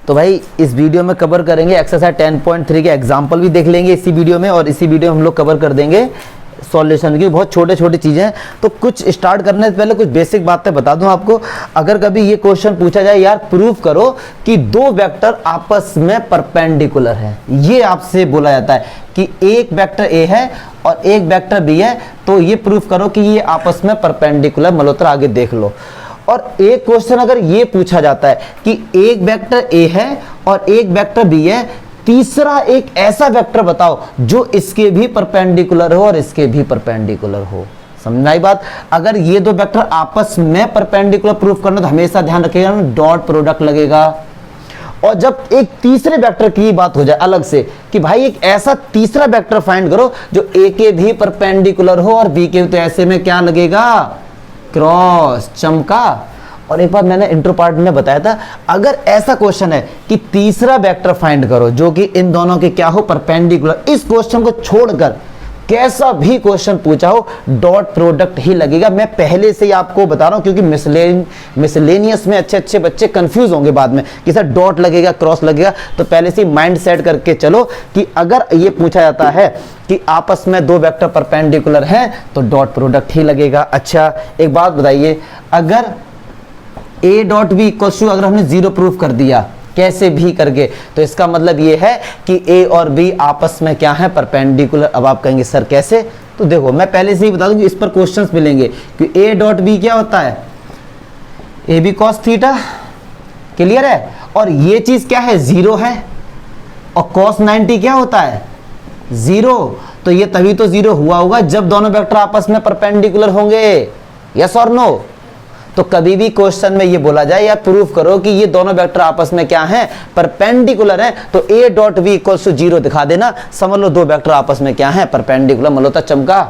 तो भाई इस वीडियो में कवर करेंगे एक्सरसाइज 10.3 के एग्जाम्पल भी देख लेंगे इसी वीडियो में, और इसी वीडियो में हम लोग कवर कर देंगे सॉल्यूशन की। बहुत छोटे छोटी चीज़ें हैं। तो कुछ स्टार्ट करने से पहले कुछ बेसिक बातें बता दूं आपको। अगर कभी ये क्वेश्चन पूछा जाए यार प्रूव करो कि दो वेक्टर आपस में परपेंडिकुलर है, ये आपसे बोला जाता है कि एक वेक्टर ए है और एक वेक्टर बी है, तो ये प्रूव करो कि ये आपस में परपेंडिकुलर। मल्होत्रा आगे देख लो। और एक क्वेश्चन अगर ये पूछा जाता है कि एक वेक्टर ए है और एक वेक्टर बी है, तीसरा एक ऐसा वेक्टर बताओ जो इसके भी परपेंडिकुलर हो और इसके भी परपेंडिकुलर हो। समझना ही बात। अगर ये दो वेक्टर आपस में परपेंडिकुलर प्रूफ करना तो हमेशा ध्यान रखिएगा डॉट प्रोडक्ट लगेगा। और जब एक तीसरे वेक्टर की बात हो जाए अलग से कि भाई एक ऐसा तीसरा वेक्टर फाइंड करो जो ए के भी परपेंडिकुलर हो और बी के, तो ऐसे में क्या लगेगा, क्रॉस, चमका। और एक बार मैंने इंट्रो पार्ट में बताया था, अगर ऐसा क्वेश्चन है कि तीसरा वेक्टर फाइंड करो जो कि इन दोनों के क्या हो, परपेंडिकुलर, इस क्वेश्चन को छोड़कर कैसा भी क्वेश्चन पूछा हो डॉट प्रोडक्ट ही लगेगा। मैं पहले से ही आपको बता रहा हूं क्योंकि मिसलेनियस में अच्छे अच्छे बच्चे कंफ्यूज होंगे बाद में कि सर डॉट लगेगा क्रॉस लगेगा। तो पहले से ही माइंड सेट करके चलो कि अगर ये पूछा जाता है कि आपस में दो वेक्टर परपेंडिकुलर हैं तो डॉट प्रोडक्ट ही लगेगा। अच्छा एक बात बताइए, अगर A dot B equal to, अगर हमने जीरो प्रूफ कर दिया कैसे भी करके, तो इसका मतलब ये है कि ए और बी आपस में क्या है, परपेंडिकुलर। अब आप कहेंगे सर कैसे, तो देखो मैं पहले से ही बता दूं इस पर क्वेश्चंस मिलेंगे कि ए डॉट बी क्या होता है, A B cos theta, clear है। और ये चीज क्या है, जीरो है। और कॉस 90 क्या होता है, जीरो। तो ये तभी तो जीरो हुआ होगा जब दोनों वेक्टर आपस में परपेंडिकुलर होंगे, यस और नो। तो कभी भी क्वेश्चन में ये बोला जाए या प्रूफ करो कि ये दोनों वेक्टर आपस में क्या हैं, परपेंडिकुलर हैं, तो A dot B equal to zero दिखा देना, समझ लो दो वेक्टर आपस में क्या हैं, परपेंडिकुलर। मल्होत्रा चमका,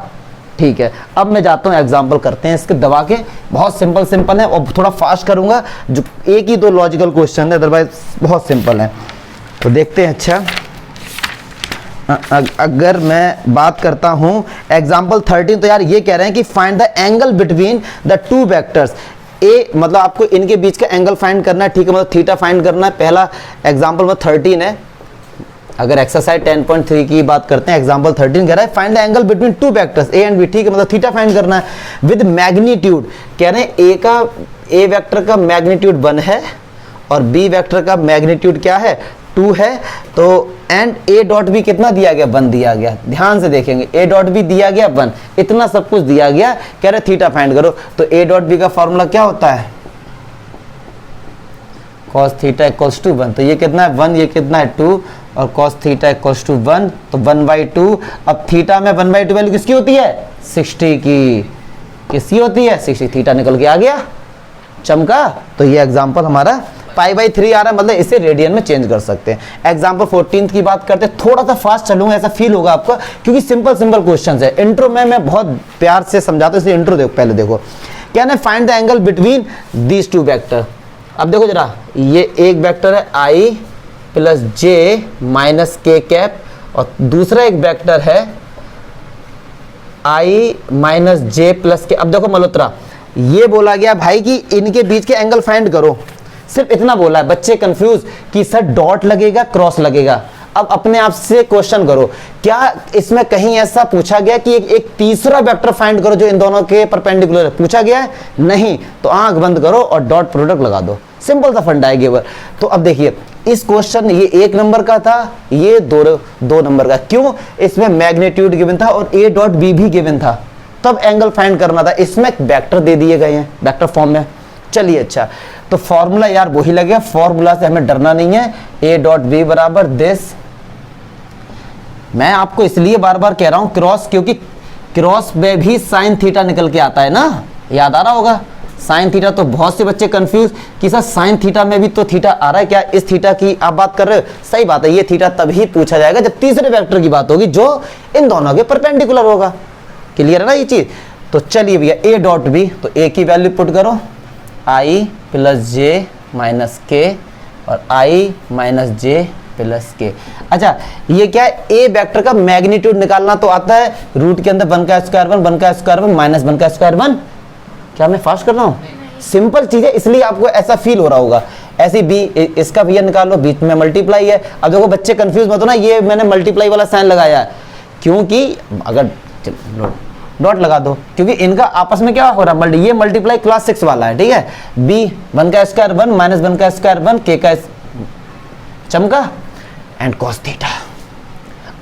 ठीक है। अब मैं जाता हूं एग्जांपल करते हैं इसके दबा के। बहुत सिंपल है और थोड़ा फास्ट करूंगा, जो एक ही दो लॉजिकल क्वेश्चन है, अदरवाइज बहुत सिंपल है। तो देखते हैं। अच्छा अगर मैं बात करता हूं एग्जाम्पल 13, तो यार ये कह रहे हैं कि find the angle between the two vectors. ए मतलब आपको इनके बीच का एंगल फाइंड करना है, ठीक है, मतलब थीटा फाइंड करना है। पहला एग्जांपल में 13 है। अगर एक्सरसाइज 10.3 की बात करते हैं, एग्जांपल 13 कह रहा है find the angle between two vectors A and B, ठीक है, मतलब थीटा फाइंड करना है विद मैग्नीट्यूड। कह रहे हैं ए वेक्टर का मैग्नीट्यूड 1 है और बी वेक्टर का मैग्नीट्यूड क्या है, 2 है। तो एंड ए डॉट बी कितना दिया गया, 1 दिया गया। ध्यान से देखेंगे, ए डॉट बी दिया गया 1, इतना सब कुछ दिया गया। कह रहे थीटा फाइंड करो, तो ए डॉट बी का फॉर्मूला क्या होता है, cos थीटा इक्वल्स टू 1। तो ये कितना है 1, ये कितना है 2, और cos थीटा इक्वल्स टू 1, तो 1/2। अब थीटा में 1/2 वैल्यू किसकी होती है, 60 की। किसकी होती है, 60। थीटा निकल के आ गया, चमका। तो ये एग्जाम्पल हमारा π/3 आ रहा है, मतलब इसे रेडियन में चेंज कर सकते हैं। एग्जाम्पल 14 की बात करते हैं, थोड़ा सा फास्ट चलूंगा ऐसा फील होगा आपको क्योंकि सिंपल क्वेश्चंस है। इंट्रो में मैं बहुत प्यार से समझाता हूं, इसलिए इंट्रो देखो, पहले देखो क्या है, find the angle between these two vector. अब देखो जरा, ये एक वेक्टर है i प्लस जे माइनस के कैप, और दूसरा एक वेक्टर है i माइनस जे प्लस के। अब देखो मल्होत्रा, ये बोला गया भाई कि इनके बीच के एंगल फाइंड करो, सिर्फ इतना बोला है। बच्चे कंफ्यूज कि सर डॉट लगेगा क्रॉस लगेगा। अब अपने आप से क्वेश्चन करो, क्या इसमें कहीं ऐसा पूछा गया कि एक तीसरा वेक्टर फाइंड करो जो इन दोनों के परपेंडिकुलर है, पूछा गया है, नहीं। तो आंख बंद करो और डॉट प्रोडक्ट लगा दो, सिंपल सा फंडा है गेवर। तो अब देखिए इस क्वेश्चन, ये 1 नंबर का था, ये 2 नंबर का। क्यों, इसमें मैग्नीट्यूड गिवन था और ए डॉट बी भी गिवन था, तब एंगल फाइंड करना था। इसमें वेक्टर दे दिए गए हैं वेक्टर फॉर्म में। चलिए अच्छा, तो फॉर्मूला यार वही लगेगा, फॉर्मूला से हमें डरना नहीं है। ए डॉट बी बराबर दिस। मैं आपको इसलिए बार बार कह रहा हूं क्रॉस, क्योंकि क्रॉस में भी साइन थीटा निकल के आता है ना, याद आ रहा होगा साइन थीटा। तो बहुत से बच्चे कंफ्यूज कि सर साइन थीटा में भी तो थीटा आ रहा है, क्या इस थीटा की आप बात कर रहे हो, सही बात है। ये थीटा तभी पूछा जाएगा जब तीसरे वेक्टर की बात होगी जो इन दोनों के परपेंडिकुलर होगा। क्लियर है ना ये चीज। तो चलिए भैया ए डॉट बी, तो ए की वैल्यू पुट करो, i प्लस जे माइनस के और i माइनस जे प्लस के। अच्छा ये क्या है, ए वेक्टर का मैग्नीट्यूड निकालना तो आता है, रूट के अंदर 1 का स्क्वायर 1, 1 का स्क्वायर 1 माइनस 1 का स्क्वायर 1। क्या मैं फास्ट कर रहा हूँ, सिंपल चीज है, इसलिए आपको ऐसा फील हो रहा होगा। ऐसी बी, इसका भैया निकालो, बीच में मल्टीप्लाई है। अब देखो बच्चे कंफ्यूज मत हो ना, ये मैंने मल्टीप्लाई वाला साइन लगाया है क्योंकि अगर डॉट लगा दो, क्योंकि इनका आपस में क्या हो रहा है, ये मल्टीप्लाई क्लास 6 वाला है, ठीक है। बी 1 का स्क्वायर 1 माइनस 1 का स्क्वायर 1 के का चमका एंड कॉस थीटा।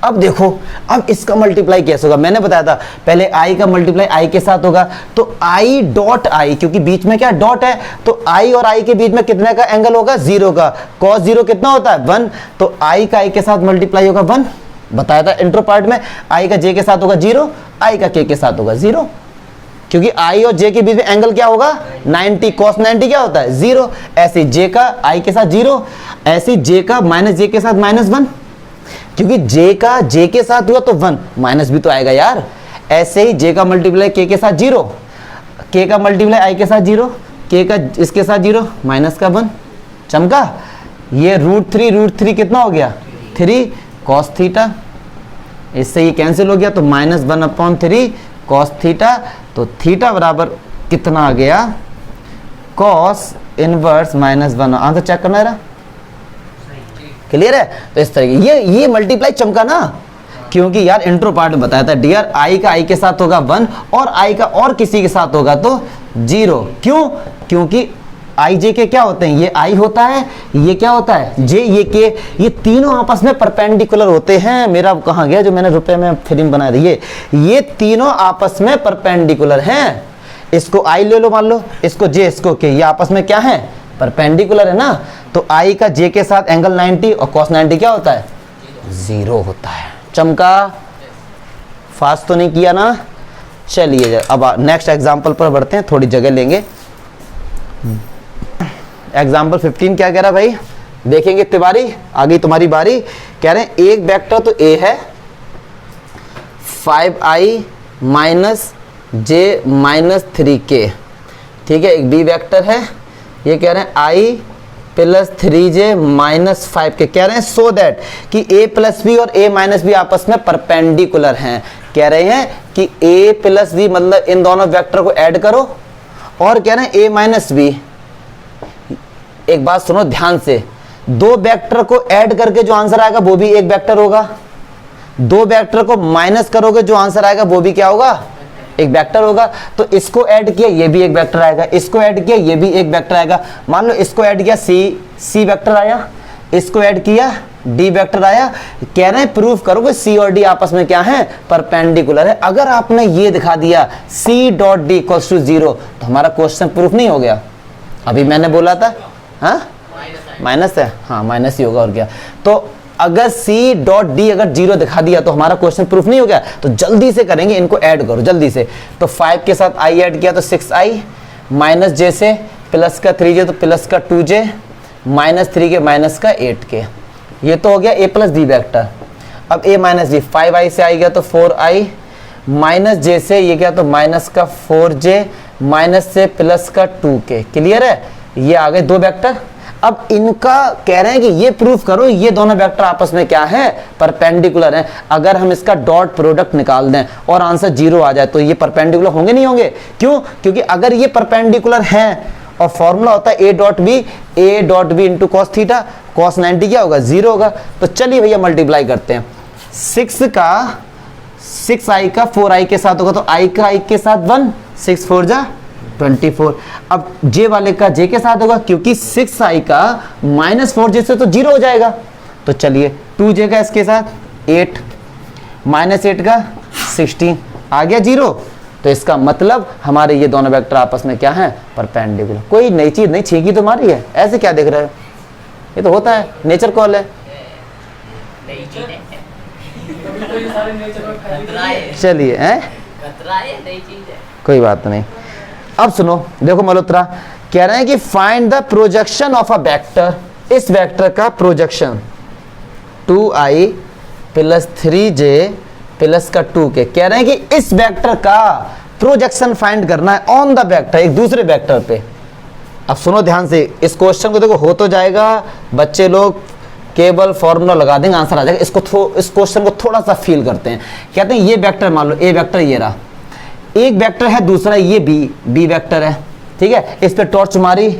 अब देखो अब इसका मल्टीप्लाई कैसे होगा, मैंने बताया था पहले आई का मल्टीप्लाई आई के साथ होगा, तो आई डॉट आई, क्योंकि बीच में क्या डॉट है, तो आई और आई के बीच में कितने का एंगल होगा, 0 का। कॉस 0 कितना होता है 1, तो आई का आई के साथ मल्टीप्लाई होगा 1, बताया था इंट्रो पार्ट में। आई का जे के साथ होगा 0, आई का के के साथ होगा 0, क्योंकि आई और जे के बीच में एंगल क्या होगा 90, कॉस 90 क्या होता है 0। ऐसे जे का आई के साथ 0, ऐसे जे का माइनस जे के साथ -1, क्योंकि जे का जे के साथ हुआ तो 1, माइनस भी तो आएगा यार। ऐसे ही जे का मल्टीप्लाई के साथ 0, के का मल्टीप्लाई आई के साथ 0, के का इसके साथ 0, माइनस का 1, चमका। ये √3 कितना हो गया 3 कॉस थीटा, इससे ये कैंसिल हो गया, तो -1/3 कॉस थीटा, तो थीटा बराबर कितना आ गया, कॉस इनवर्स -1। आंसर चेक करना है, क्लियर है। तो इस तरह ये मल्टीप्लाई चमका ना, क्योंकि यार इंट्रो पार्ट में बताया था डियर आई का आई के साथ होगा 1 और आई का और किसी के साथ होगा तो 0। क्यों, क्योंकि आई जे के क्या होते हैं, ये आई होता है, ये क्या होता है जे, ये के, ये तीनों आपस में परपेंडिकुलर होते हैं। मेरा कहाँ गया जो मैंने रुपए में फिल्म बनाया था, ये तीनों आपस में परपेंडिकुलर हैं। इसको आई ले लो, मान लो इसको जे, इसको के, ये आपस में क्या है परपेंडिकुलर है ना। तो आई का जे के साथ एंगल 90 और कॉस 90 क्या होता है 0 होता है। चमका, फास्ट तो नहीं किया ना। चलिए अब नेक्स्ट एग्जांपल पर बढ़ते हैं, थोड़ी जगह लेंगे। एग्जाम्पल 15 क्या कह रहा भाई, देखेंगे तिवारी, आ गई तुम्हारी बारी। कह रहे हैं एक वेक्टर तो ए है 5i माइनस जे माइनस 3k, ठीक है। एक बी वेक्टर है, ये कह रहे हैं i plus 3j minus 5k, कह रहे हैं सो दैट कि a प्लस बी और a माइनस बी आपस में परपेंडिकुलर हैं। कह रहे हैं कि a प्लस बी मतलब इन दोनों वेक्टर को ऐड करो, और कह रहे हैं a माइनस बी। एक बात सुनो ध्यान से, दो वेक्टर को ऐड करके जो आंसर आएगा वो भी एक वेक्टर होगा, दो वेक्टर को माइनस करोगे जो आंसर आएगा वो भी क्या होगा एक वेक्टर होगा। तो इसको ऐड किया ये भी एक वेक्टर आएगा, इसको ऐड किया ये भी एक वेक्टर आएगा। मान लो इसको ऐड किया सी वेक्टर आया, इसको ऐड किया डी वेक्टर आया। कह रहे हैं प्रूफ करो कि सी और डी आपस में क्या है परपेंडिकुलर है। अगर आपने ये दिखा दिया C dot D equals to 0 तो हमारा क्वेश्चन प्रूफ नहीं हो गया। अभी मैंने बोला था हाँ माइनस है, हाँ माइनस ही होगा और क्या। तो अगर C डॉट डी अगर 0 दिखा दिया तो हमारा क्वेश्चन प्रूफ नहीं हो गया। तो जल्दी से करेंगे, इनको ऐड करो जल्दी से। तो 5 के साथ i ऐड किया तो 6i, माइनस j से प्लस का 3j तो प्लस का 2j, माइनस 3 के माइनस का 8k। ये तो हो गया a प्लस डी वेक्टर। अब a माइनस डी, 5i से आई गया तो 4i, माइनस j से ये गया तो माइनस का 4j, माइनस से प्लस का 2k। क्लियर है, ये आ गए दो वेक्टर। अब इनका कह रहे हैं कि ये प्रूफ करो ये दोनों वेक्टर आपस में क्या है परपेंडिकुलर हैं। अगर हम इसका डॉट प्रोडक्ट निकाल दें और आंसर 0 आ जाए तो ये परपेंडिकुलर होंगे नहीं होंगे? क्यों? क्योंकि अगर ये परपेंडिकुलर हैं और फॉर्मूला होता है A dot B into cos theta, cos 90 क्या होगा 0 होगा। तो चलिए भैया मल्टीप्लाई करते हैं। 6i का 4i के साथ होगा तो i का i के साथ 1, 6 4 जा 24। अब j वाले का j के साथ होगा क्योंकि 6i का माइनस 4j से तो 0 हो जाएगा। तो चलिए 2j का इसके साथ 8, माइनस 8 का 16 आ गया 0। तो इसका मतलब हमारे ये दोनों वेक्टर आपस में क्या है परपेंडिकुलर। कोई नई चीज नहीं छींकी तुम्हारी है, ऐसे क्या देख रहे हो? ये तो होता है, नेचर कॉल है। चलिए हैं कोई बात नहीं। अब सुनो देखो मल्होत्रा कह रहे हैं कि find the projection of a vector, इस वेक्टर का projection 2i plus 3j plus का 2k। कह रहे हैं कि इस वेक्टर का प्रोजेक्शन फाइंड करना है ऑन द वेक्टर, एक दूसरे वेक्टर पे। अब सुनो ध्यान से, इस क्वेश्चन को देखो हो तो जाएगा, बच्चे लोग केवल फॉर्मूला लगा देंगे आंसर आ जाएगा। इस क्वेश्चन को थोड़ा सा फील करते हैं। कहते हैं ये वेक्टर मान लो ए वेक्टर ये रहा, एक वेक्टर है दूसरा ये बी वेक्टर है, ठीक है, इस पे टॉर्च मारी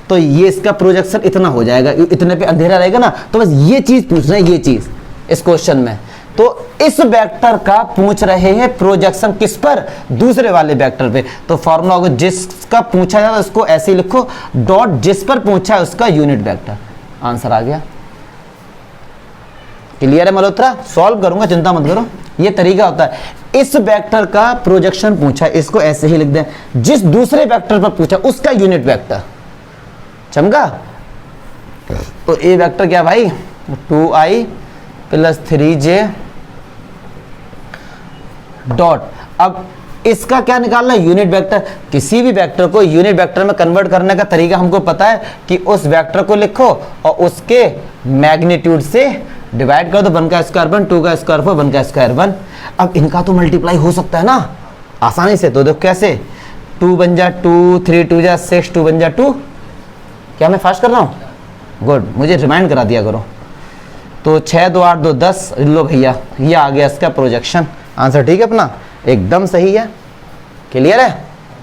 तो ये इसका प्रोजेक्शन इतना हो जाएगा, इतने पे अंधेरा रहेगा ना, तो बस ये चीज पूछ रहे हैं, ये चीज इस क्वेश्चन में। तो इस वेक्टर का पूछ रहे हैं प्रोजेक्शन किस पर, दूसरे वाले वेक्टर पे। तो फॉर्मूला होगा जिसका पूछा जाए उसको ऐसे ही लिखो, डॉट जिस पर पूछा है उसका यूनिट वेक्टर। आंसर आ गया। क्लियर है मल्होत्रा? सॉल्व करूंगा, चिंता मत करो। ये तरीका होता है, इस वेक्टर का प्रोजेक्शन पूछा, इसको ऐसे ही लिख दें, जिस दूसरे वेक्टर पर पूछा उसका यूनिट वेक्टर। चमका? तो ए वेक्टर क्या भाई, 2i + 3j डॉट। अब इसका क्या निकालना है, यूनिट वेक्टर। किसी भी वेक्टर को यूनिट वेक्टर में कन्वर्ट करने का तरीका हमको पता है कि उस वेक्टर को लिखो और उसके मैग्नीट्यूड से डिवाइड कर दो, 1 का स्क्वायर 1, 2 का स्क्वायर 4, 1 का स्क्वायर 1। अब इनका तो मल्टीप्लाई हो सकता है ना आसानी से, तो देखो कैसे, 2 बन जा 2, 3 2 जा 6, 2 बन जा 2। क्या मैं फास्ट कर रहा हूँ? गुड, मुझे रिमाइंड करा दिया करो। तो 6 2 8 2 10, लो भैया ये आ गया इसका प्रोजेक्शन। आंसर ठीक है अपना, एकदम सही है। क्लियर है,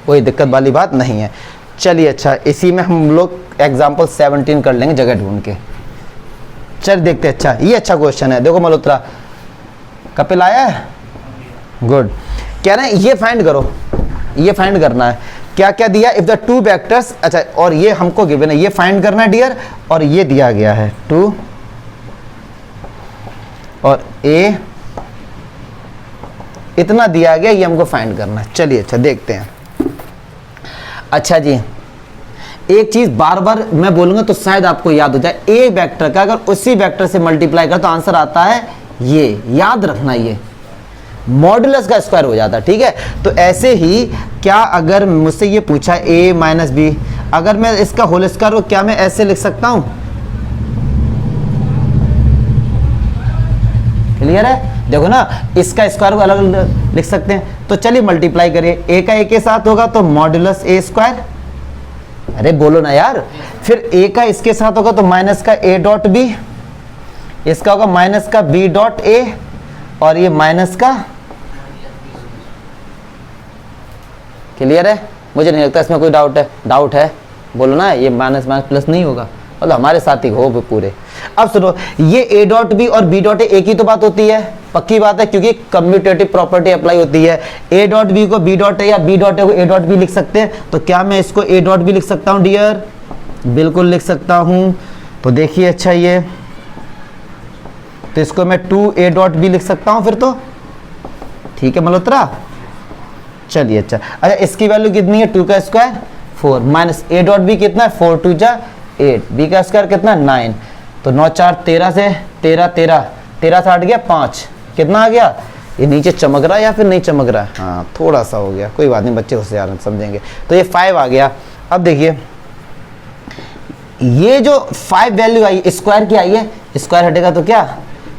कोई दिक्कत वाली बात नहीं है। चलिए अच्छा, इसी में हम लोग एग्जाम्पल 17 कर लेंगे जगह ढूंढ के। चल देखते, अच्छा ये अच्छा क्वेश्चन है। देखो मल्होत्रा, कपिल आया है, गुड। कह रहे हैं ये फाइंड करो, ये फाइंड करना है क्या क्या दिया, इफ द टू वेक्टर्स, अच्छा और ये हमको गिवन है, ये फाइंड करना है डियर, और ये दिया गया है 2 और a इतना दिया गया, ये हमको फाइंड करना है। चलिए अच्छा देखते हैं। अच्छा जी, एक चीज बार बार मैं बोलूंगा तो शायद आपको याद हो जाए, ए वेक्टर का अगर उसी वेक्टर से मल्टीप्लाई कर तो आंसर आता है ये, याद रखना, ये मॉडुलस का स्क्वायर हो जाता है। ठीक है, तो ऐसे ही क्या अगर मुझसे ये पूछा a - b, अगर मैं इसका होल स्क्वायर हो, क्या मैं ऐसे लिख सकता हूं? क्लियर है? देखो ना, इसका स्क्वायर को अलग अलग लिख सकते हैं। तो चलिए मल्टीप्लाई करिए, a का a के साथ होगा तो मॉडुलस a स्क्वायर। अरे बोलो ना यार, फिर a का इसके साथ होगा तो माइनस का a डॉट b, इसका होगा माइनस का b डॉट a, और ये माइनस का। क्लियर है? मुझे नहीं लगता इसमें कोई डाउट है। डाउट है बोलो ना, ये माइनस माइनस प्लस नहीं होगा, मतलब हमारे साथ ही हो पूरे। अब सुनो, ये a डॉट बी और b डॉट ए एक ही तो बात होती है, पक्की बात है, क्योंकि कम्यूटेटिव प्रॉपर्टी अप्लाई होती है। a डॉट बी को b डॉट ए या b डॉट ए को a डॉट बी लिख सकते हैं। तो क्या मैं इसको a डॉट बी लिख सकता हूँ डियर? बिल्कुल लिख सकता हूँ। तो देखिए अच्छा, ये तो इसको मैं 2a डॉट बी लिख सकता हूँ फिर तो। ठीक है मल्होत्रा? चलिए अच्छा, इसकी वैल्यू कितनी है, 2 का square 4 minus a dot B कितना है, 4 2 जा 8, b का स्क्वायर कितना 9, तो 9 4 13 से 13 13 13 से हट गया 5, कितना आ गया? ये नीचे चमक रहा है या फिर नहीं चमक रहा है? हाँ थोड़ा सा हो गया, कोई बात नहीं, बच्चे होशियार समझेंगे। तो ये 5 आ गया। अब देखिए ये जो 5 वैल्यू आई, स्क्वायर की आई है, स्क्वायर हटेगा तो क्या,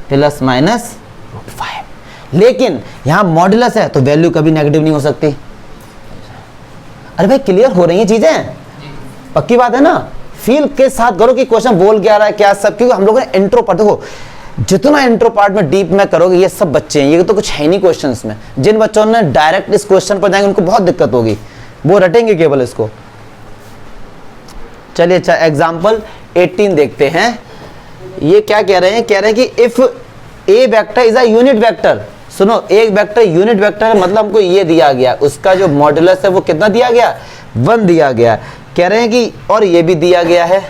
प्लस माइनस √5। लेकिन यहां मॉडुलस है तो वैल्यू कभी नेगेटिव नहीं हो सकती। अरे भाई क्लियर हो रही हैं चीजें? पक्की बात है ना? फील के साथ करो कि क्वेश्चन बोल क्या रहा है क्या सब, क्योंकि हम लोगों ने इंट्रो पार्ट, देखो जितना इंट्रो पार्ट में डीप में करोगे, ये सब बच्चे हैं, ये तो कुछ है नहीं क्वेश्चंस में। जिन बच्चों ने डायरेक्ट इस क्वेश्चन पर जाएंगे उनको बहुत दिक्कत होगी, वो रटेंगे केवल इसको। चलिए अच्छा, एग्जाम्पल 18 देखते हैं। ये क्या कह रहे हैं? कह रहे हैं कि if A vector is a unit vector. सुनो, एक वेक्टर यूनिट वेक्टर है, मतलब हमको ये दिया गया, उसका जो मॉडुलस है वो कितना दिया गया, 1 दिया गया। कह रहे हैं कि और ये भी दिया गया है,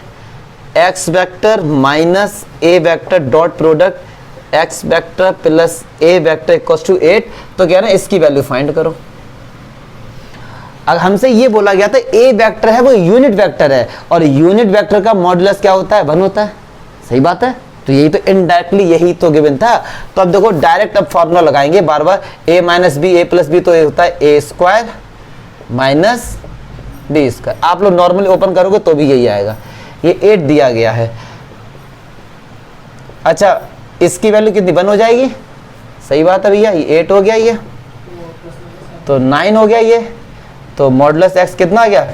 x vector minus A vector dot product x vector plus A vector equals to 8। तो कह रहे हैं इसकी वैल्यू फाइंड करो। अगर हमसे ये बोला गया था ए वेक्टर है वो यूनिट वेक्टर है, और यूनिट वेक्टर का मॉडुलस क्या होता है, 1 होता है। सही बात है, तो यही तो इनडायरेक्टली यही तो गिवन था। तो अब देखो डायरेक्ट अब फॉर्मूला लगाएंगे बार बार, a minus B A plus B, तो ये होता है a square minus B square. आप लोग नॉर्मली ओपन करोगे तो भी यही आएगा। ये 8 दिया गया है। अच्छा इसकी वैल्यू कितनी, 1 हो जाएगी। सही बात है भैया, ये 8 हो गया, ये तो 9 हो गया, ये तो मॉडुलस x कितना आ गया,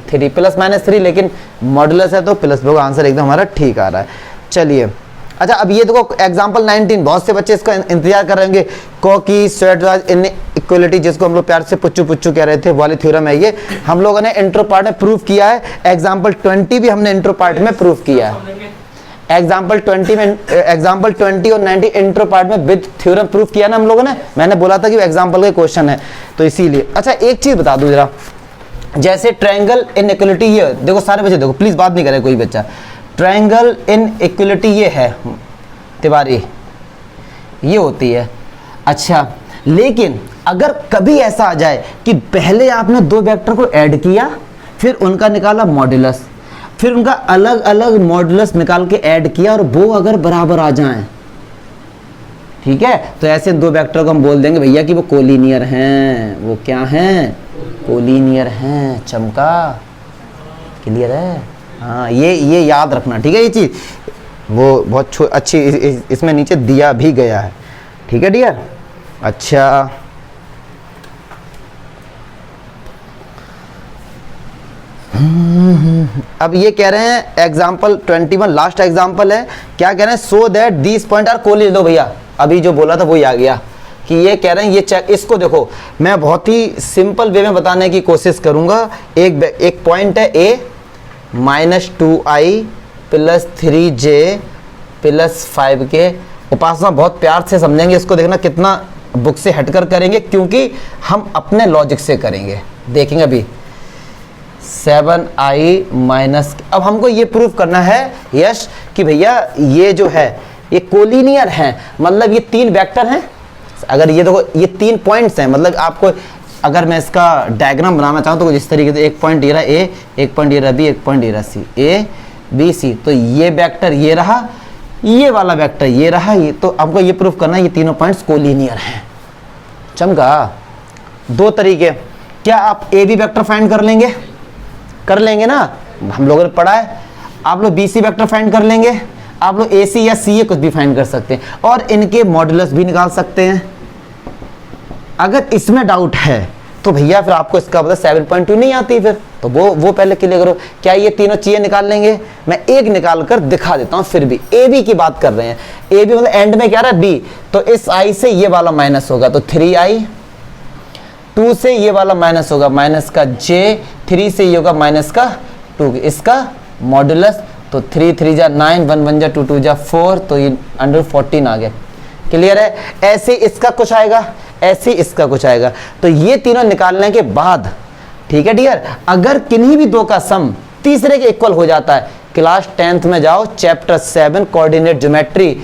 3 प्लस माइनस 3, लेकिन मॉडुलस है तो प्लस होगा। आंसर एकदम हमारा ठीक आ रहा है। चलिए अच्छा, अब ये देखो एग्जांपल 19, बहुत से बच्चे इसका इंतजार कर रहे होंगे, क्योंकि स्वेट इन इक्वलिटी, जिसको हम लोग प्यार से पुच्चू पुच्चू कह रहे थे, वाली थ्योरम है ये, हम लोगों ने इंट्रो पार्ट में प्रूव किया है। एग्जाम्पल 20 भी हमने इंट्रो पार्ट में प्रूव किया है। एग्जाम्पल 20 में, एग्जाम्पल 20 और 90 इंट्रो पार्ट में विद थ्योरम प्रूफ किया ना हम लोगों ने। मैंने बोला था कि एग्जाम्पल का क्वेश्चन है तो इसीलिए। अच्छा एक चीज बता दूं जरा, जैसे ट्रायंगल इन इक्वलिटी, ये देखो सारे बच्चे देखो प्लीज बात नहीं करे कोई बच्चा। ट्रायंगल इन इक्वलिटी ये है तिवारी, ये होती है। अच्छा लेकिन अगर कभी ऐसा आ जाए कि पहले आपने दो वेक्टर को ऐड किया, फिर उनका निकाला मॉड्यूलस, फिर उनका अलग अलग मॉड्यूलस निकाल के ऐड किया और वो अगर बराबर आ जाएं, ठीक है, तो ऐसे दो वेक्टर को हम बोल देंगे भैया कि वो कोलिनियर हैं। वो क्या हैं? कोलिनियर हैं। चमका, क्लियर है? हाँ ये याद रखना, ठीक है ये चीज, वो बहुत अच्छी इसमें नीचे दिया भी गया है, ठीक है डियर। अच्छा अब ये कह रहे हैं एग्जाम्पल 21 लास्ट एग्जाम्पल है, क्या कह रहे हैं? So that these point are collinear. दो भैया अभी जो बोला था वही आ गया कि ये कह रहे हैं, ये चेक, इसको देखो मैं बहुत ही सिंपल वे में बताने की कोशिश करूंगा। एक पॉइंट है a -2i + 3j + 5k। उपासना बहुत प्यार से समझेंगे इसको, देखना कितना बुक से हटकर करेंगे, क्योंकि हम अपने लॉजिक से करेंगे। देखेंगे अभी 7i अब हमको ये प्रूफ करना है यश कि भैया ये जो है ये कोलिनियर हैं, मतलब ये तीन वेक्टर हैं। अगर ये देखो ये 3 पॉइंट्स हैं, मतलब आपको अगर मैं इसका डायग्राम बनाना चाहूँ तो जिस तरीके से एक पॉइंट ये रहा ए, एक पॉइंट ये रहा बी, एक पॉइंट ये रहा सी, ए बी सी, तो ये वेक्टर ये रहा, ये वाला वेक्टर ये रहा, ये तो हमको ये प्रूफ करना है ये तीनों पॉइंट्स कोलिनियर हैं। चमका दो तरीके, क्या आप ए बी वेक्टर फाइंड कर लेंगे? कर लेंगे ना, हम लोगों ने पढ़ा है। आप लोग बी सी वेक्टर फाइंड कर लेंगे, आप लोग ए सी या सी ए कुछ भी फाइंड कर सकते हैं और इनके मॉड्यूलस भी निकाल सकते हैं। अगर इसमें डाउट है तो भैया फिर आपको इसका मतलब 7.2 नहीं आती, फिर तो वो पहले क्लियर करो। क्या ये तीनों चीजें निकाल लेंगे? मैं एक निकाल कर दिखा देता हूं। फिर भी ए बी की बात कर रहे हैं, ए बी मतलब एंड में क्या रहा बी, तो इस आई से ये वाला माइनस होगा तो 3i, 2 से ये वाला माइनस होगा माइनस का j, 3 से ये होगा माइनस का 2, इसका मॉड्यूलस तो 3 3 जा 9, 1 1 जा 2 2 जा 4, तो ये √14 आ गया। क्लियर है? ऐसे इसका कुछ आएगा, ऐसे इसका कुछ आएगा, तो ये तीनों निकालने के बाद, ठीक है डियर, अगर किन्हीं भी दो का सम तीसरे के इक्वल हो जाता है, क्लास 10th में जाओ चैप्टर 7 कोऑर्डिनेट ज्योमेट्री,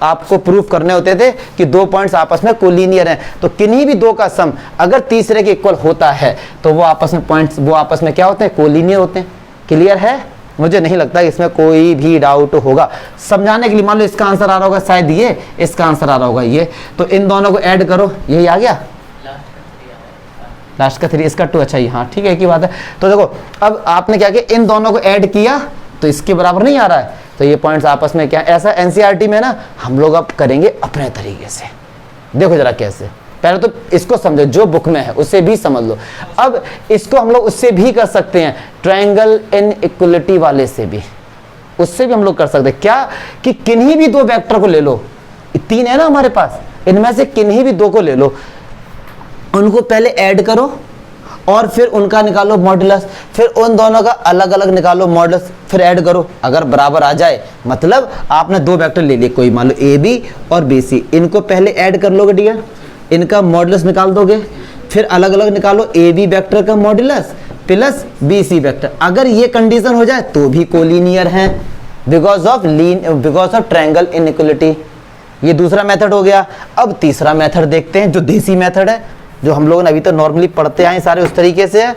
आपको प्रूफ करने होते थे कि दो पॉइंट्स आपस में कोलिनियर हैं, तो किन्हीं भी दो का सम अगर तीसरे के इक्वल होता है तो वो आपस में पॉइंट्स, वो आपस में क्या होते हैं? कोलिनियर होते हैं। क्लियर है? मुझे नहीं लगता इसमें कोई भी डाउट होगा। समझाने के लिए मान लो इसका आंसर आ रहा होगा शायद ये, इसका आंसर आ रहा होगा ये, तो इन दोनों को ऐड करो, यही आ गया लास्ट का 3, इसका 2। अच्छा हाँ ठीक है, एक ही बात है। तो देखो अब आपने क्या किया, इन दोनों को ऐड किया तो इसके बराबर नहीं आ रहा है, तो ये पॉइंट्स आपस में क्या, ऐसा एनसीईआरटी में ना हम लोग अब करेंगे अपने तरीके से। देखो जरा कैसे, पहले तो इसको समझो जो बुक में है उससे भी समझ लो। अब इसको हम लोग उससे भी कर सकते हैं, ट्रायंगल इन इक्वलिटी वाले से भी, उससे भी हम लोग कर सकते हैं। क्या कि किन्हीं भी दो वेक्टर को ले लो, 3 है ना हमारे पास, इनमें से किन्हीं भी दो को ले लो, उनको पहले ऐड करो और फिर उनका निकालो मॉड्यूलस, फिर उन दोनों का अलग अलग निकालो मॉड्यूलस, फिर ऐड करो, अगर बराबर आ जाए मतलब आपने दो वेक्टर ले लिए, कोई मान लो ए बी और बी सी, इनको पहले ऐड कर लोगे डियर, इनका मॉड्यूलस निकाल दोगे, फिर अलग अलग निकालो ए बी वेक्टर का modulus plus B C vector. अगर ये कंडीशन हो जाए तो भी कोलिनियर हैं बिकॉज ऑफ ट्रायंगल इनइक्वलिटी। ये दूसरा मेथड हो गया। अब तीसरा मेथड देखते हैं जो देसी मेथड है, जो हम लोगों ने अभी तो नॉर्मली पढ़ते आए सारे उस तरीके से है।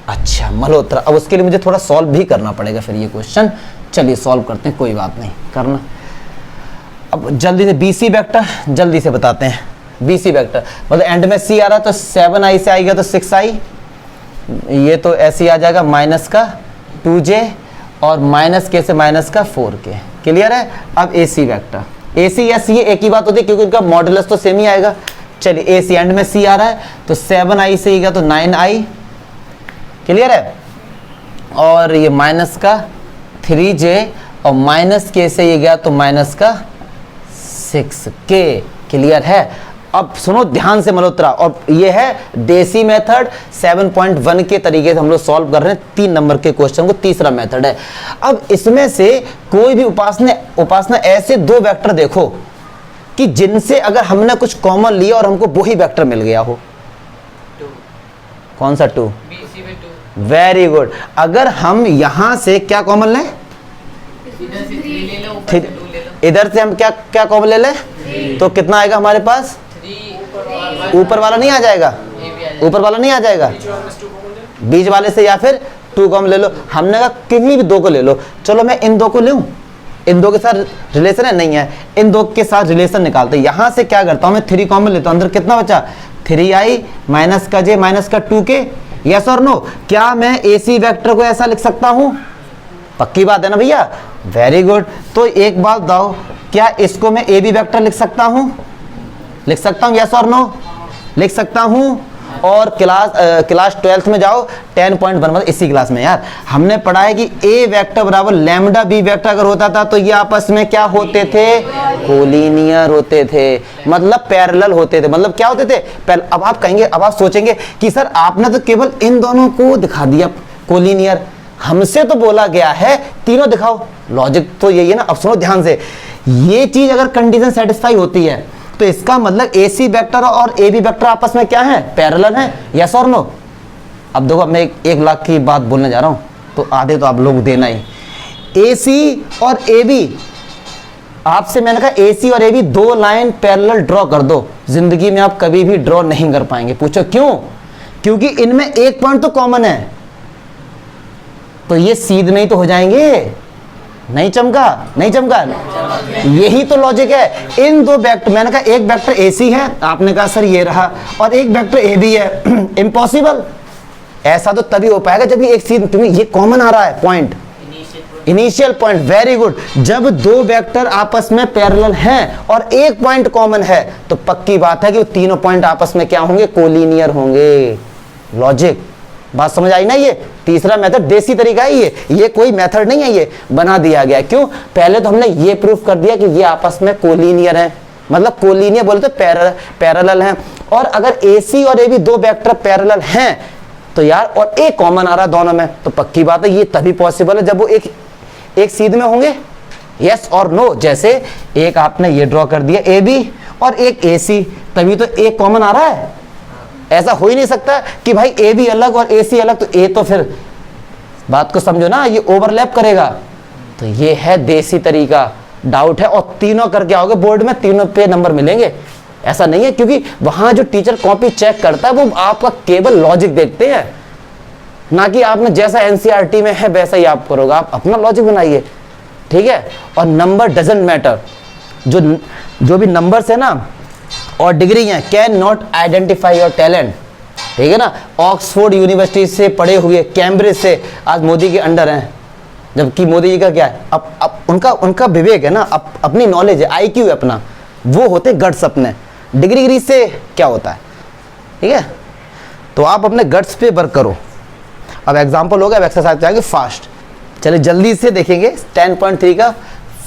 अच्छा मल्होत्रा, अब उसके लिए मुझे थोड़ा सॉल्व भी करना पड़ेगा फिर ये क्वेश्चन। चलिए सॉल्व करते हैं, कोई बात नहीं करना। अब जल्दी से BC वेक्टर जल्दी से बताते हैं। BC वेक्टर मतलब एंड में C आ रहा है तो 7i से आएगा तो 6i, ये तो ऐसे ही आ जाएगा माइनस का 2j और माइनस k से माइनस का 4k। क्लियर है? अब AC वेक्टर, AC या C एक ही बात होती है क्योंकि उनका मॉडुलस तो सेम ही आएगा। चलिए AC एंड में C आ रहा है तो 7i से आएगा तो 9i। क्लियर है? और ये माइनस का 3j और माइनस k से ये गया तो माइनस का 6k। क्लियर है? अब सुनो ध्यान से मल्होत्रा, और ये है देसी मेथड 7.1 के तरीके से हम लोग सॉल्व कर रहे हैं 3 नंबर के क्वेश्चन को, तीसरा मेथड है। अब इसमें से कोई भी उपासना ऐसे 2 वेक्टर देखो कि जिनसे अगर हमने कुछ कॉमन लिया और हमको वही वेक्टर मिल गया हो। कौन सा 2? Very good. अगर हम यहां से क्या कॉमन लें, इधर से हम क्या क्या कॉमन ले लें, तो कितना आएगा हमारे पास? ऊपर वाला नहीं आ जाएगा, ऊपर वाला नहीं आ जाएगा, बीच वाले से या फिर 2 कॉमन ले लो। हमने कहा किन्हीं भी 2 को ले लो। चलो मैं इन 2 को लूं, इन 2 के साथ रिलेशन है, नहीं है, इन 2 के साथ रिलेशन निकालते। यहां से क्या करता हूं मैं, 3 कॉमन लेता हूं, अंदर कितना बचा? 3i माइनस का j माइनस का 2k। यस और नो? क्या मैं AC वेक्टर को ऐसा लिख सकता हूं? पक्की बात है ना भैया? Very good. तो एक बात बताओ, क्या इसको मैं AB वेक्टर लिख सकता हूं? लिख सकता हूं? यस और नो? लिख सकता हूं। और क्लास 12th में जाओ 10.1 इसी क्लास में यार हमने पढ़ा है कि A वेक्टर बराबर लैम्डा B वेक्टर अगर होता था तो ये आपस में क्या होते थे? कोलिनियर होते थे, मतलब पैरेलल होते थे। मतलब क्या होते थे? अब आप कहेंगे, अब आप सोचेंगे कि सर आपने तो केवल इन दोनों को दिखा दिया कोलिनियर, हमसे तो बोला गया है तीनों दिखाओ। लॉजिक तो यही है ना। अब सुनो ध्यान से, ये चीज अगर कंडीशन सेटिस्फाई होती है तो इसका मतलब AC वेक्टर और AB वेक्टर आपस में क्या है? पैरेलल है। यस और नो? अब देखो मैं 1 लाख की बात बोलने जा रहा हूं तो आधे तो आप लोग देना ही। AC और AB, आपसे मैंने कहा AC और AB 2 लाइन पैरेलल ड्रॉ कर दो, जिंदगी में आप कभी भी ड्रॉ नहीं कर पाएंगे। पूछो क्यों? क्योंकि इनमें एक पॉइंट तो कॉमन है, तो ये सीध में ही तो हो जाएंगे। नहीं चमका? नहीं चमका? यही तो लॉजिक है। इन 2 वेक्टर, मैंने कहा एक वेक्टर AC है, आपने कहा सर ये रहा, और एक वेक्टर AB है। इम्पॉसिबल। ऐसा तो तभी हो पाएगा जब ये एक सीध, क्योंकि ये कॉमन आ रहा है point, initial point. Very good. जब 2 वेक्टर आपस में पैरेलल हैं और एक पॉइंट कॉमन है तो पक्की बात है कि वो तीनों पॉइंट आपस में क्या होंगे? कोलिनियर होंगे। लॉजिक बात समझ आई ना? ये तीसरा मेथड देसी तरीका है, ये कोई मेथड नहीं है, ये बना दिया गया। क्यों? पहले तो हमने ये प्रूफ कर दिया कि ये आपस में कोलिनियर है, मतलब कोलिनियर बोलते पैरेलल हैं। और अगर AC और AB 2 वेक्टर पैरेलल हैं तो यार, और एक कॉमन आ रहा है दोनों में, तो पक्की बात है ये तभी पॉसिबल है जब वो एक सीध में होंगे। यस और नो? जैसे एक आपने ये ड्रॉ कर दिया AB और एक AC, तभी तो एक कॉमन आ रहा है। ऐसा हो ही नहीं सकता कि भाई AB अलग और AC अलग, तो A तो फिर बात को समझो ना, ये ओवरलैप करेगा। तो ये है देसी तरीका। डाउट है और तीनों करके आओगे बोर्ड में, तीनों पे नंबर मिलेंगे। ऐसा नहीं है, क्योंकि वहां जो टीचर कॉपी चेक करता है वो आपका केवल लॉजिक देखते हैं, ना कि आपने जैसा NCERT में है वैसा ही आप करोगे। आप अपना लॉजिक बनाइए, ठीक है? और नंबर डजंट मैटर। जो भी नंबर्स है ना और डिग्री है, can not identify your talent, ठीक है ना? ऑक्सफोर्ड यूनिवर्सिटी से पढ़े हुए, कैम्ब्रिज से आज मोदी के अंडर हैं, जबकि मोदी जी का क्या है? अब उनका विवेक है ना, अपनी नॉलेज है, IQ है अपना, वो होते गट्स अपने। डिग्री से क्या होता है? ठीक है, तो आप अपने गट्स पे वर्क करो। अब एग्जाम्पल हो गया, अब एक्सरसाइज जाएंगे फास्ट। चलिए जल्दी से देखेंगे 10.3 का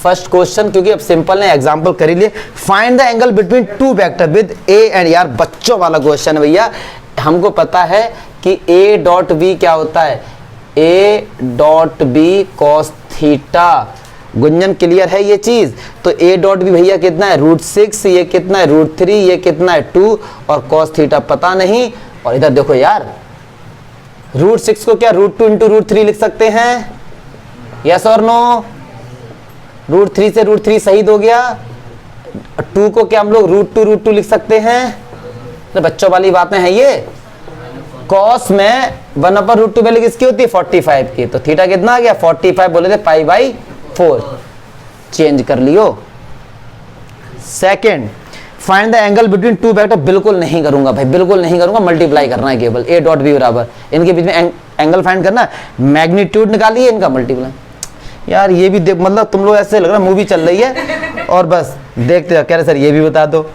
फर्स्ट क्वेश्चन, क्योंकि अब सिंपल ने एग्जांपल कर ही लिए। Find the angle between 2 vector with A and, यार बच्चों वाला क्वेश्चन है भैया। हमको पता है कि A डॉट B क्या होता है? A dot B cos theta. Gunjan clear है ये चीज? तो A डॉट B भैया कितना है? √6, ये कितना है? √3, ये कितना है? 2, और cos थीटा पता नहीं। और इधर देखो यार, √6 को क्या √2 इंटू √3 लिख सकते हैं? यस और नो? √3 से √3 शहीद हो गया। 2 को क्या हम लोग √2 लिख सकते हैं? तो बच्चों वाली बातें हैं ये। cos में 1/√2 वैल्यू किसकी होती है? 45 की। तो थीटा कितना आ गया? 45 बोले थे π/4, चेंज कर लियो। Second, find the angle between 2 vector. बिल्कुल नहीं करूंगा भाई, बिल्कुल नहीं करूंगा, मल्टीप्लाई करना है केवल। A डॉट B बराबर, इनके बीच में एंगल फाइंड करना है, मैग्नीट्यूड निकालिए, इनका मल्टीप्लाई। यार ये भी देख, मतलब तुम लोग ऐसे लग रहा है मूवी चल रही है और बस देखते हो। कह रहे सर ये भी बता दो।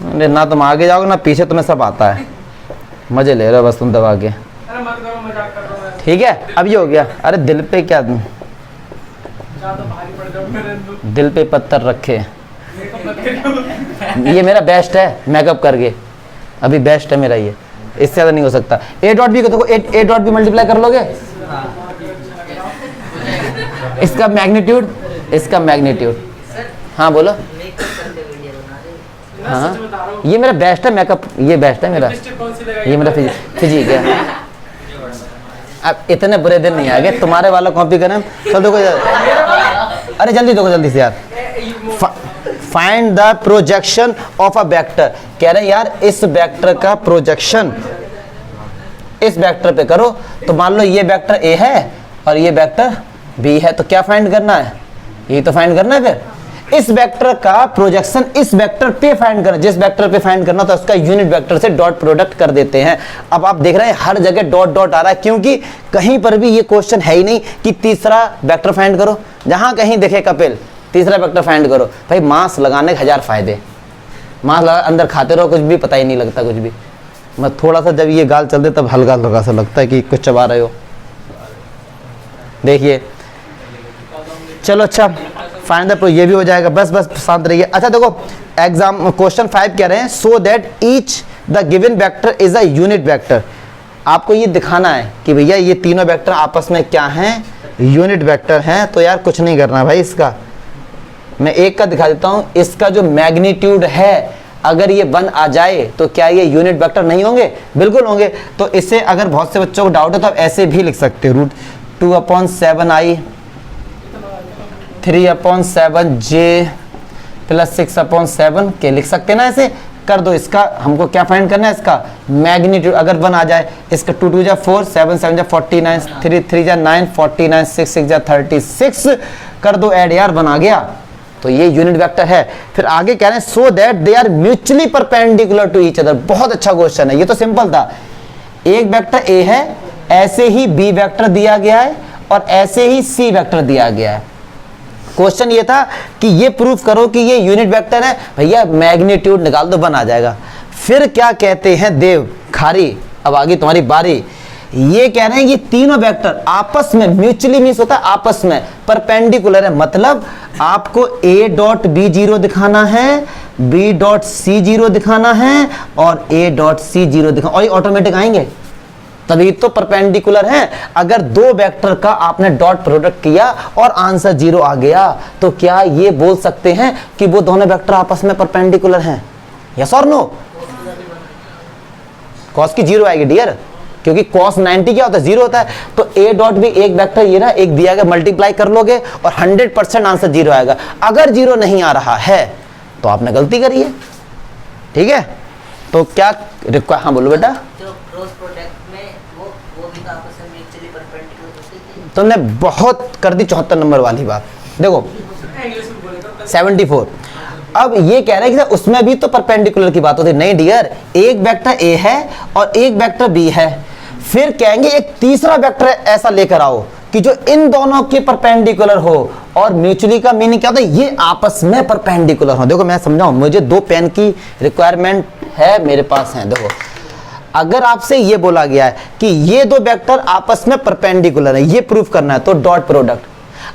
ना तुम आगे जाओगे ना पीछे, तुम्हें सब आता है, मजे ले रहे हो बस तुम दबा के। ठीक है, अब ये हो गया। अरे दिल पे क्या, दिल पे पत्थर रखे, ये मेरा बेस्ट है मेकअप करके, अभी बेस्ट है मेरा ये, इससे ज़्यादा नहीं हो सकता। ए डॉट बी को देखो, ए डॉट बी मल्टीप्लाई कर लोगे, इसका मैग्नीट्यूड, इसका मैग्नीट्यूड। हाँ बोलो। हाँ ये मेरा बेस्ट है मेकअप, ये बेस्ट है मेरा, ये मेरा फिजिक है। अब इतने बुरे दिन नहीं आ गए तुम्हारे वाला कॉपी करें। चल देखो, अरे जल्दी देखो जल्दी से यार। Find the projection of a vector, कह रहे हैं यार इस वेक्टर का प्रोजेक्शन इस वेक्टर पे करो। तो मान लो ये वेक्टर ए है और ये वेक्टर बी है, तो क्या फाइंड करना है, यही तो फाइंड करना है। फिर इस वेक्टर का प्रोजेक्शन इस वेक्टर पे फाइंड करना, जिस वेक्टर पे फाइंड करना तो उसका यूनिट वेक्टर से डॉट प्रोडक्ट कर देते हैं। अब आप देख रहे हैं हर जगह डॉट डॉट आ रहा है, क्योंकि कहीं पर भी ये क्वेश्चन है ही नहीं कि तीसरा वेक्टर फाइंड करो। जहां कहीं देखे कपिल तीसरा वेक्टर फाइंड करो, भाई मांस लगाने के 1000 फायदे, मांस लगा अंदर खाते रहो, कुछ भी पता ही नहीं लगता कुछ भी। मैं थोड़ा सा जब ये गाल चलते तब हल्का हल्का सा लगता है कि कुछ चबा रहे हो। देखिए चलो अच्छा फाइंड द प्रो, ये भी हो जाएगा। बस बस शांत रहिए। अच्छा देखो एग्जाम क्वेश्चन 5 कह रहे हैं so that each the given vector is a unit vector. आपको ये दिखाना है कि भैया ये तीनों वेक्टर आपस में क्या हैं, यूनिट वेक्टर हैं। तो यार कुछ नहीं करना भाई, इसका मैं एक का दिखा देता हूं। इसका जो मैग्नीट्यूड है अगर ये 1 आ जाए तो क्या ये यूनिट वेक्टर नहीं होंगे, बिल्कुल होंगे। तो इससे अगर बहुत से बच्चों को डाउट है तो आप ऐसे भी लिख सकते हो, √2/7i 3/7j + 6/7 के लिख सकते ना, ऐसे कर दो। इसका हमको क्या फाइंड करना है, इसका मैग्नीट्यूड। अगर 1 आ जाए, इसका 2 2 4 7 7 49 3 3 9 49 6 6 36 कर दो ऐड, यार 1 आ गया तो ये यूनिट वेक्टर है। फिर आगे कह रहे हैं so that they are mutually perpendicular to each other. बहुत अच्छा क्वेश्चन है, ये तो सिंपल था। एक वेक्टर ए है, ऐसे ही बी वेक्टर दिया गया है और ऐसे ही सी वेक्टर दिया गया है। क्वेश्चन ये था कि ये प्रूफ करो कि ये यूनिट वेक्टर है। भैया मैग्नीट्यूड निकाल दो, 1 आ जाएगा। फिर क्या कहते हैं देव खारी, अब आगे तुम्हारी बारी। ये कह रहे हैं कि तीनों वेक्टर आपस में म्यूचुअली मींस होता है आपस में परपेंडिकुलर है, मतलब आपको A डॉट B0 दिखाना है, B डॉट C0 दिखाना है और A डॉट C0 दिखाना, और ये ऑटोमेटिक आएंगे तभी तो परपेंडिकुलर है। अगर दो वेक्टर का आपने डॉट प्रोडक्ट किया और आंसर 0 आ गया तो क्या ये बोल सकते हैं कि वो दोनों वेक्टर आपस में परपेंडिकुलर हैं? यस और नो? कॉस की 0 आएगी डियर, क्योंकि cos 90 क्या होता है, 0 होता है। तो A डॉट भी एक वेक्टर ये ना एक दिया गया, मल्टीप्लाई कर लोगे और 100% आंसर 0 आएगा। अगर 0 नहीं आ रहा है तो आपने गलती करी है, ठीक है। तो क्या हाँ बोलो बेटा। जो क्रॉस प्रोडक्ट में वो भी तो आपस में म्यूचुअली परपेंडिकुलर होते थे। तुमने बहुत कर दी 74 नंबर वाली बात। देखो 74, अब ये कह रहे हैं कि उसमें भी तो परपेंडिकुलर की बात होती है। नहीं डियर, एक वेक्टर ए है और एक वेक्टर बी है, फिर कहेंगे एक तीसरा वेक्टर ऐसा लेकर आओ कि जो इन दोनों के परपेंडिकुलर हो। और म्यूचुअली का मीनिंग क्या होता है, ये आपस में परपेंडिकुलर हो। देखो मैं समझाऊं, मुझे 2 पेन की रिक्वायरमेंट है, मेरे पास है। देखो अगर आपसे ये बोला गया है कि ये 2 वेक्टर आपस में परपेंडिकुलर है, ये प्रूफ करना है, तो डॉट प्रोडक्ट।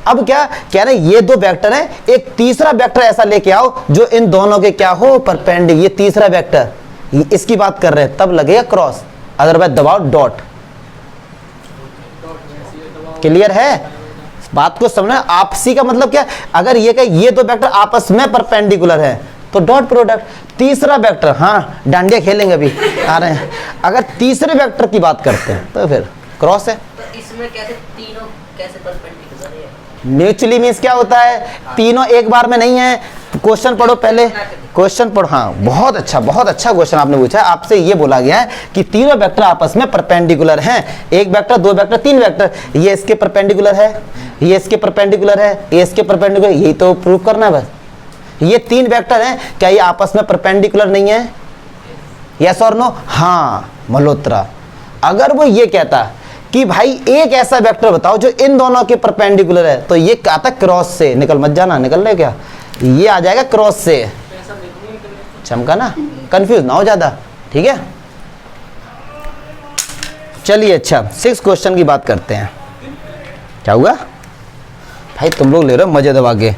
अब क्या कह रहे हैं, ये 2 वेक्टर है, एक तीसरा वेक्टर ऐसा लेके आओ जो इन दोनों के क्या हो, परपेंडिकुलर। ये तीसरा वेक्टर, इसकी बात कर रहे हैं, तब लगेगा क्रॉस, अदरवाइज दबाओ डॉट। क्लियर है बात को समझना? आपसी का मतलब क्या, अगर ये कहे ये 2 वेक्टर आपस में परपेंडिकुलर है तो डॉट प्रोडक्ट। तीसरा वेक्टर, हाँ डांडिया खेलेंगे अभी आ रहे हैं। अगर तीसरे वेक्टर की बात करते हैं तो फिर क्रॉस है। तो इसमें कैसे तीनों कैसे परपेंडिकुलर है? म्यूचुअली मींस क्या होता है, तीनों एक बार में नहीं है। क्वेश्चन पढ़ो पहले, क्वेश्चन पढ़ो। हाँ बहुत अच्छा क्वेश्चन आपने पूछा है। आपसे ये बोला गया है कि तीनों वेक्टर आपस में परपेंडिकुलर हैं। एक वेक्टर, 2 वेक्टर, 3 वेक्टर, ये इसके परपेंडिकुलर है, ये इसके परपेंडिकुलर है, ये इसके परपेंडिकुलर, यही तो प्रूव करना है बस। ये 3 वेक्टर हैं, क्या ये आपस में परपेंडिकुलर नहीं है? यस और नो? हाँ मल्होत्रा, अगर वो ये कहता कि भाई एक ऐसा वेक्टर बताओ जो इन दोनों के परपेंडिकुलर है, तो ये कहता क्रॉस से। निकल मत जाना, निकल रहे क्या, ये आ जाएगा क्रॉस से। चमका ना, कंफ्यूज ना हो ज्यादा, ठीक है। चलिए अच्छा 6 क्वेश्चन की बात करते हैं। क्या हुआ भाई, तुम लोग ले रहे हो मजे दबा के।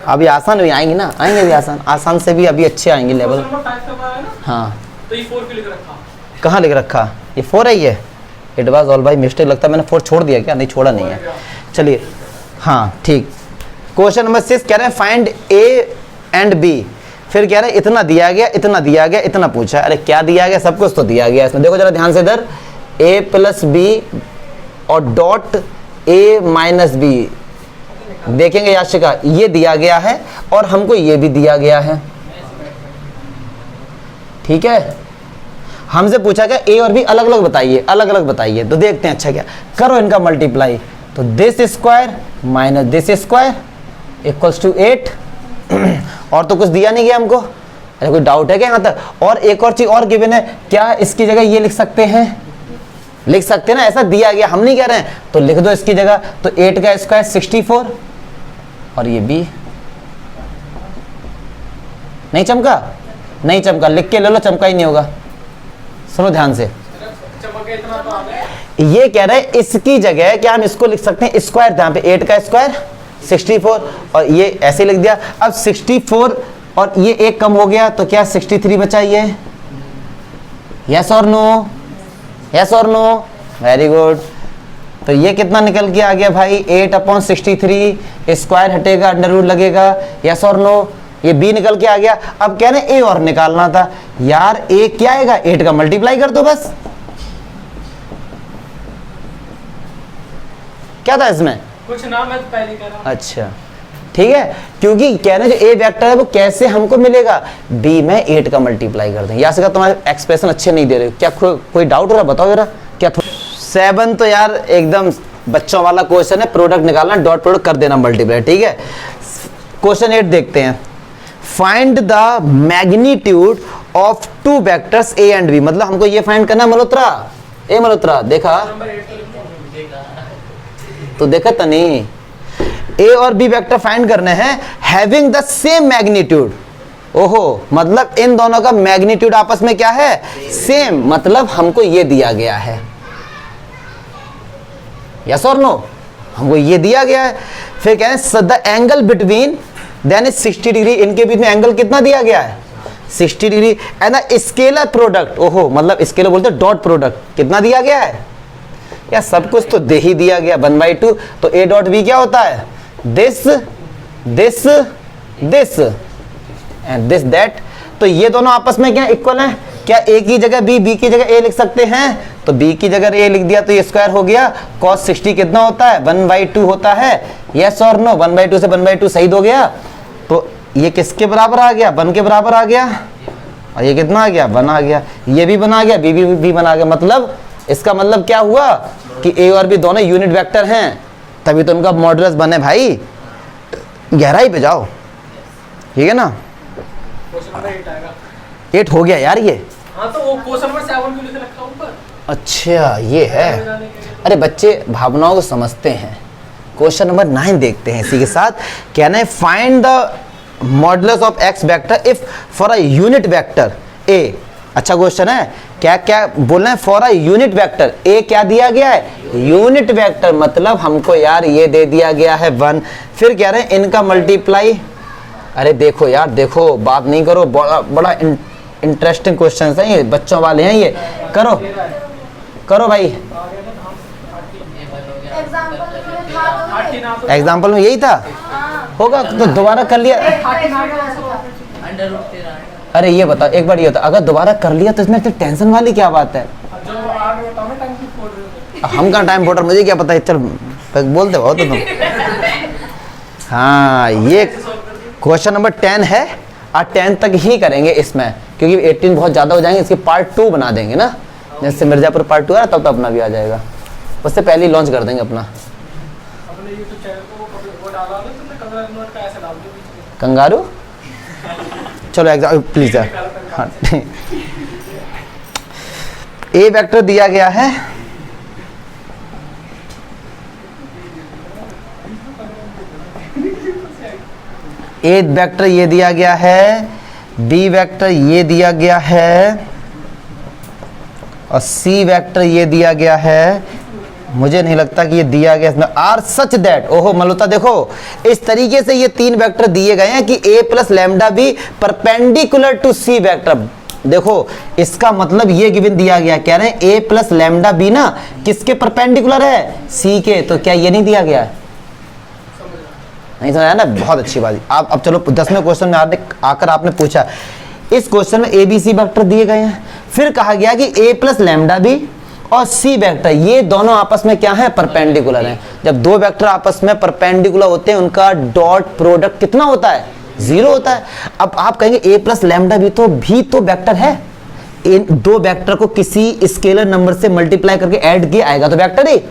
अभी आसान भी आएंगे ना, आएंगे अभी आसान, आसान से भी अभी अच्छे आएंगे लेवल। हाँ तो ये 4 क्यों लिख रखा? कहाँ लिख रखा? ये 4 है ये। It was all by mistake, लगता है मैंने 4 छोड़ दिया क्या? नहीं छोड़ा नहीं है। चलिए हाँ ठीक। क्वेश्चन नंबर 6 कह रहे हैं फाइंड ए एंड बी। फिर कह रहे हैं इतना दिया गया, इतना दिया गया, इतना पूछा। अरे क्या दिया गया? सब कुछ तो दिया गया इसमें। देखो जरा ध्यान से इधर, a प्लस बी और डॉट a माइनस बी। देखेंगे याशिका, ये दिया गया है और हमको ये भी दिया गया है, ठीक है। हमसे पूछा गया ए और बी अलग अलग बताइए, अलग अलग बताइए। तो देखते हैं, अच्छा क्या करो इनका मल्टीप्लाई। तो this square minus this square equals to 8। और तो कुछ दिया नहीं गया हमको। अरे कोई डाउट है क्या यहाँ तक? और एक और चीज और गिवन है, क्या इसकी जगह ये लिख सकते हैं? लिख सकते हैं ना, ऐसा दिया गया, हम नहीं कह रहे हैं। तो लिख दो इसकी जगह। तो 8 का स्क्वायर 64 और ये बी। नहीं चमका? नहीं चमका, लिख के ले लो, चमका ही नहीं होगा। सुनो ध्यान से, ये कह रहे हैं इसकी जगह क्या हम इसको लिख सकते हैं? स्क्वायर था यहाँ पे, 8 का स्क्वायर 64 और ये ऐसे लिख दिया। अब 64 और ये एक कम हो गया तो क्या 63 बचा ये? यस और नो? यस और नो? Very good. तो ये कितना निकल के आ गया भाई? 8/63। स्क्वायर हटेगा, अंडर रूट लगेगा। यस और नो? ये बी निकल के आ गया। अब कह रहे हैं ए और निकालना था यार। ए क्या आएगा? 8 का मल्टीप्लाई कर दो बस। क्या था इसमें? कुछ नाम है तो पहले कह रहा। अच्छा ठीक है, क्योंकि कह रहे हैं जो ए वेक्टर है वो कैसे हमको मिलेगा? बी में 8 का मल्टीप्लाई कर दें। या से तुम्हारे एक्सप्रेशन अच्छे नहीं दे रहे हो क्या? कोई डाउट हो रहा? बताओ जरा क्या। 7 तो यार एकदम बच्चों वाला क्वेश्चन है, प्रोडक्ट निकालना, डॉट प्रोडक्ट कर देना मल्टीप्लाई, ठीक है। क्वेश्चन 8 देखते हैं। Find the magnitude of 2 vectors A and B. मतलब हमको ये फाइंड करना है मल्होत्रा। ए मल्होत्रा देखा तो देखा तो नहीं। ए और बी वेक्टर फाइंड करने हैं हैविंग द सेम मैग्नीट्यूड। ओहो, मतलब इन दोनों का मैग्नीट्यूड आपस में क्या है? सेम। मतलब हमको ये दिया गया है। यस और नो? हमको ये दिया गया है। फिर कह रहे हैं the angle between then is 60 degree. इनके बीच में एंगल कितना दिया गया है? 60 degree. And the scalar product. ओहो, मतलब स्केलर बोलते डॉट प्रोडक्ट कितना दिया गया है? या सब कुछ तो दे ही दिया गया 1/2। तो ए डॉट बी क्या होता है? This this this and this that. तो ये दोनों आपस में क्या इक्वल हैं? क्या ए की जगह बी, बी की जगह ए लिख सकते हैं? तो बी की जगह ए लिख दिया तो ये स्क्वायर हो गया। cos 60 कितना होता है? 1/2 होता है। यस और नो? 1/2 से 1/2 सही हो गया। तो ये किसके बराबर आ गया? 1 के बराबर आ गया। और ये कितना आ गया? 1 आ गया। ये भी बना गया, बी भी बना गया। मतलब इसका मतलब क्या हुआ कि ए और बी दोनों यूनिट वेक्टर हैं, तभी तो उनका मॉडुलस बने। भाई गहराई पे जाओ, ठीक है ना। 8 हो गया यार ये। हाँ तो वो क्वेश्चन नंबर 7 क्यों लिख रखा ऊपर? अच्छा ये है। अरे बच्चे भावनाओं को समझते हैं। क्वेश्चन नंबर 9 देखते हैं इसी के साथ। कहना है find the modulus of x vector if for a unit vector A. अच्छा क्वेश्चन है। क्या क्या बोलना है? For a unit vector A क्या दिया गया है? Unit vector. मतलब हमको यार ये दे दिया गया है 1। फिर कह रहे हैं इनका मल्टीप्लाई। अरे देखो यार, देखो बात नहीं करो, बड़ा इंटरेस्टिंग क्वेश्चन है ये, बच्चों वाले हैं ये। करो करो भाई। एग्जाम्पल में यही था होगा तो दोबारा कर लिया। Under root 13। अरे ये बताओ एक बार, ये बताओ अगर दोबारा कर लिया तो इसमें टेंशन वाली क्या बात है? हम कहाँ टाइम वोटर, मुझे क्या पता है। चल बोलते हो तो तुम। हाँ ये क्वेश्चन नंबर 10 है और 10 तक ही करेंगे इसमें, क्योंकि 18 बहुत ज़्यादा हो जाएंगे। इसकी पार्ट 2 बना देंगे ना, जैसे मिर्जापुर पार्ट 2 है तब तो अपना भी आ जाएगा। उससे पहले ही लॉन्च कर देंगे अपना। कंगारू चलो एग्जाम प्लीज यार। हाँ ए वेक्टर दिया गया है, ए वेक्टर ये दिया गया है, बी वेक्टर ये दिया गया है और सी वेक्टर ये दिया गया है, मुझे नहीं लगता कि ये दिया गया इसमें आर सच दैट, ओहो मलुता देखो इस तरीके से ये 3 वेक्टर दिए गए हैं कि a plus lambda B perpendicular to c vector. देखो इसका मतलब ये गिवन दिया गया, कह रहे हैं a प्लस लैम्डा बी ना किसके परपेंडिकुलर है, c के। तो क्या ये नहीं दिया गया है? नहीं समझ आया ना, बहुत अच्छी बात। आप अब चलो 10वें क्वेश्चन में आकर आपने पूछा, इस क्वेश्चन में ए बी सी वेक्टर दिए गए हैं, फिर कहा गया कि a प्लस लैम्डा बी और c वेक्टर ये दोनों आपस में क्या है, परपेंडिकुलर हैं। जब दो वेक्टर आपस में परपेंडिकुलर होते हैं उनका डॉट प्रोडक्ट कितना होता है, 0 होता है। अब आप कहेंगे a प्लस लैम्डा भी तो वेक्टर है, इन दो वेक्टर को किसी स्केलर नंबर से मल्टीप्लाई करके ऐड किया आएगा तो वेक्टर ही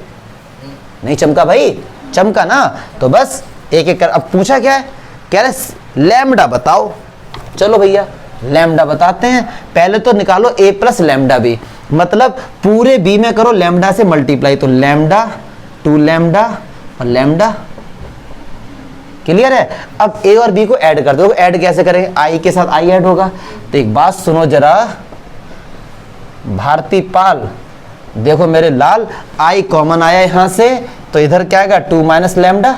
नहीं। चमका भाई, चमका ना। तो बस एक एक कर, अब पूछा क्या है, कह रहे लैम्डा बताओ। चलो भैया लैम्डा बताते हैं। पहले तो निकालो a प्लस लैम्डा बी, मतलब पूरे b में करो लैम्डा से मल्टीप्लाई, तो लैम्डा 2 लैम्डा और लैम्डा। क्लियर है? अब a और b को ऐड कर दो। ऐड कैसे करेंगे, i के साथ i ऐड होगा। तो एक बात सुनो जरा भारती पाल, देखो मेरे लाल, i कॉमन आया यहां से, तो इधर क्या आएगा 2 माइनस लैम्डा।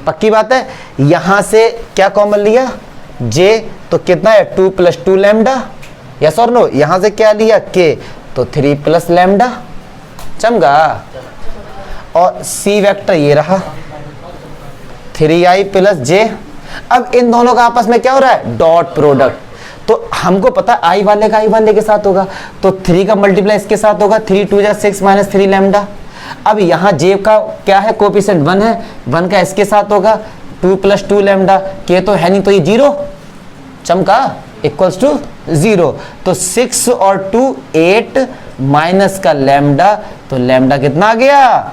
पक्की बात है। यहां से क्या कॉमन लिया, j, तो कितना है 2 प्लस 2 लैम्डा, यस और नो। यहां से क्या लिया k, तो 3 प्लस लैम्डा। चमका। और c वेक्टर ये रहा 3i प्लस j। अब इन दोनों का आपस में क्या हो रहा है, डॉट प्रोडक्ट। तो हमको पता है i वाले का i वाले के साथ होगा, तो 3 का मल्टीप्लाई इसके साथ होगा, 3 2 6 माइनस 3 लैम्डा। अब यहाँ j का क्या है, कोएफिशिएंट 1 है, 1 का इसके साथ होगा 2 प्लस 2 लैम्डा, k तो है नहीं तो ये 0। चमका, इक्वल्स टू 0। तो 6 और 2 8 माइनस का लैम्डा, तो लैम्डा कितना आ गया,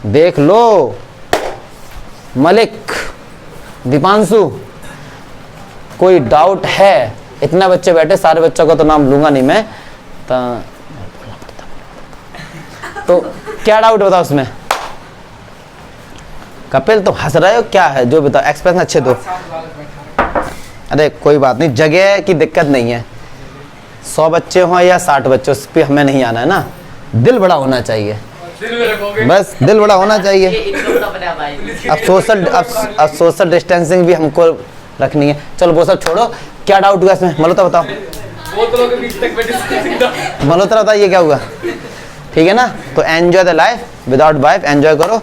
देख लो मलिक, दीपांशु, कोई डाउट है? इतने बच्चे बैठे, सारे बच्चों का तो नाम लूंगा नहीं मैं, तो क्या डाउट बताओ उसमें? कपिल तुम हंस रहे हो, क्या है जो बताओ, एक्सप्रेशन अच्छे दो। अरे कोई बात नहीं, जगह की दिक्कत नहीं है, 100 बच्चे हों या 60 बच्चे, उस पर हमें नहीं आना है ना, दिल बड़ा होना चाहिए, बस दिल बड़ा होना चाहिए। अब सोशल डिस्टेंसिंग भी हमको रखनी है। चलो वो सब छोड़ो, क्या डाउट हुआ इसमें, मल्होत्रा बताओ। मल्होत्रा बताओ ये क्या हुआ, ठीक है ना? तो enjoy the life without wife, enjoy करो।